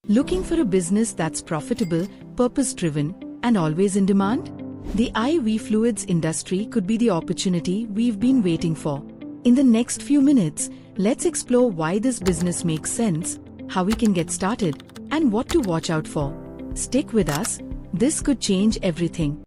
Looking for a business that's profitable, purpose-driven, and always in demand? The IV fluids industry could be the opportunity we've been waiting for. In the next few minutes, let's explore why this business makes sense, how we can get started, and what to watch out for. Stick with us, this could change everything.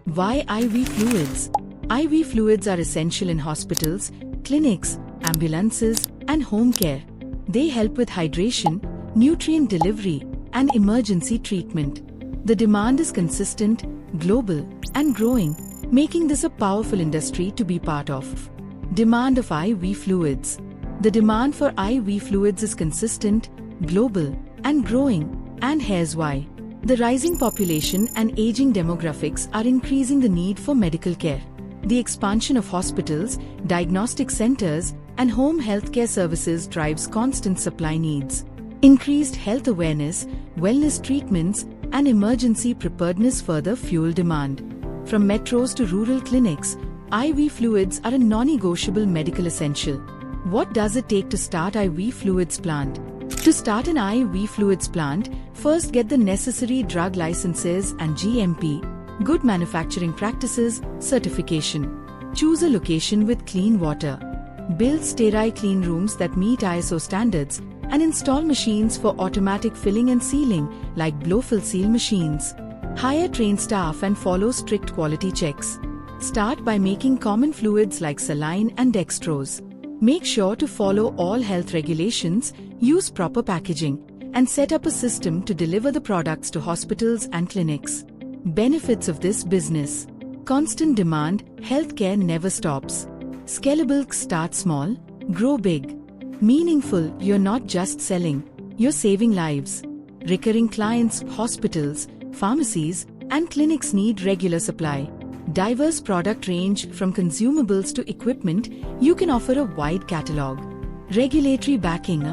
Why IV fluids? IV fluids are essential in hospitals, clinics, ambulances, and home care. They help with hydration, nutrient delivery, and emergency treatment. The demand is consistent, global, and growing, making this a powerful industry to be part of. Demand of IV fluids. The demand for IV fluids is consistent, global, and growing, and here's why. The rising population and aging demographics are increasing the need for medical care. The expansion of hospitals, diagnostic centers, and home healthcare services drives constant supply needs. Increased health awareness, wellness treatments, and emergency preparedness further fuel demand. From metros to rural clinics, IV fluids are a non-negotiable medical essential. What does it take to start IV fluids plant? To start an IV fluids plant, first get the necessary drug licenses and GMP, Good Manufacturing Practices, certification. Choose a location with clean water. Build sterile clean rooms that meet ISO standards and install machines for automatic filling and sealing like blow-fill seal machines. Hire trained staff and follow strict quality checks. Start by making common fluids like saline and dextrose. Make sure to follow all health regulations, use proper packaging, and set up a system to deliver the products to hospitals and clinics. Benefits of this business. Constant demand, healthcare never stops. Scalable, start small, grow big. Meaningful, you're not just selling, you're saving lives. Recurring clients, hospitals, pharmacies, and clinics need regular supply. Diverse product range from consumables to equipment, you can offer a wide catalog. Regulatory backing.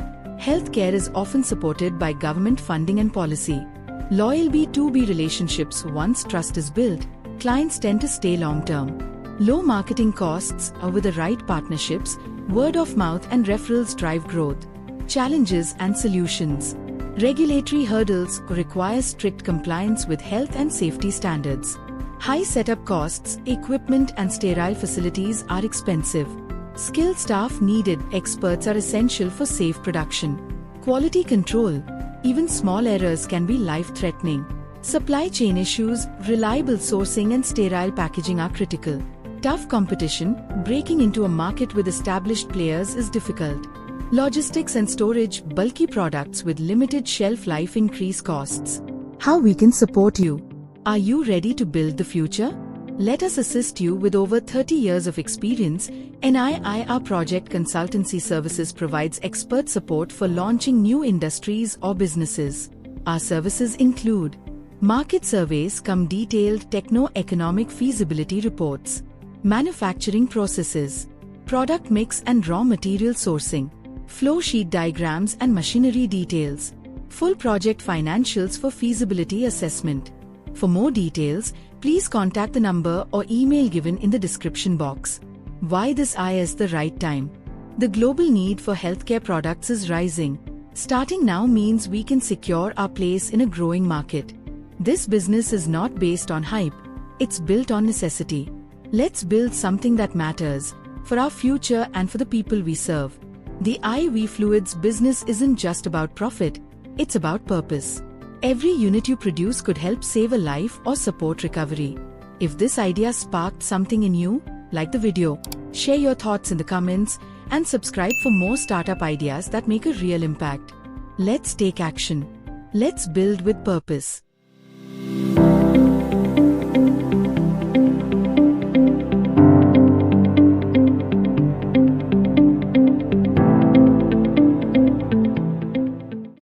Healthcare is often supported by government funding and policy. Loyal B2B relationships. Once trust is built, clients tend to stay long-term. Low marketing costs, or with the right partnerships, word of mouth and referrals drive growth. Challenges and solutions. Regulatory hurdles require strict compliance with health and safety standards. High setup costs, equipment and sterile facilities are expensive. Skilled staff needed, experts are essential for safe production. Quality control. Even small errors can be life-threatening. Supply chain issues, reliable sourcing and sterile packaging are critical. Tough competition, breaking into a market with established players is difficult. Logistics and storage, bulky products with limited shelf life increase costs. How we can support you? Are you ready to build the future? Let us assist you. With over 30 years of experience, Niir Project Consultancy Services provides expert support for launching new industries or businesses. Our services include market surveys cum detailed techno-economic feasibility reports, manufacturing processes, product mix and raw material sourcing, flow sheet diagrams and machinery details, full project financials for feasibility assessment. For more details, please contact the number or email given in the description box. Why this is the right time? The global need for healthcare products is rising. Starting now means we can secure our place in a growing market. This business is not based on hype, it's built on necessity. Let's build something that matters, for our future and for the people we serve. The IV fluids business isn't just about profit, it's about purpose. Every unit you produce could help save a life or support recovery. If this idea sparked something in you, like the video, share your thoughts in the comments, and subscribe for more startup ideas that make a real impact. Let's take action. Let's build with purpose.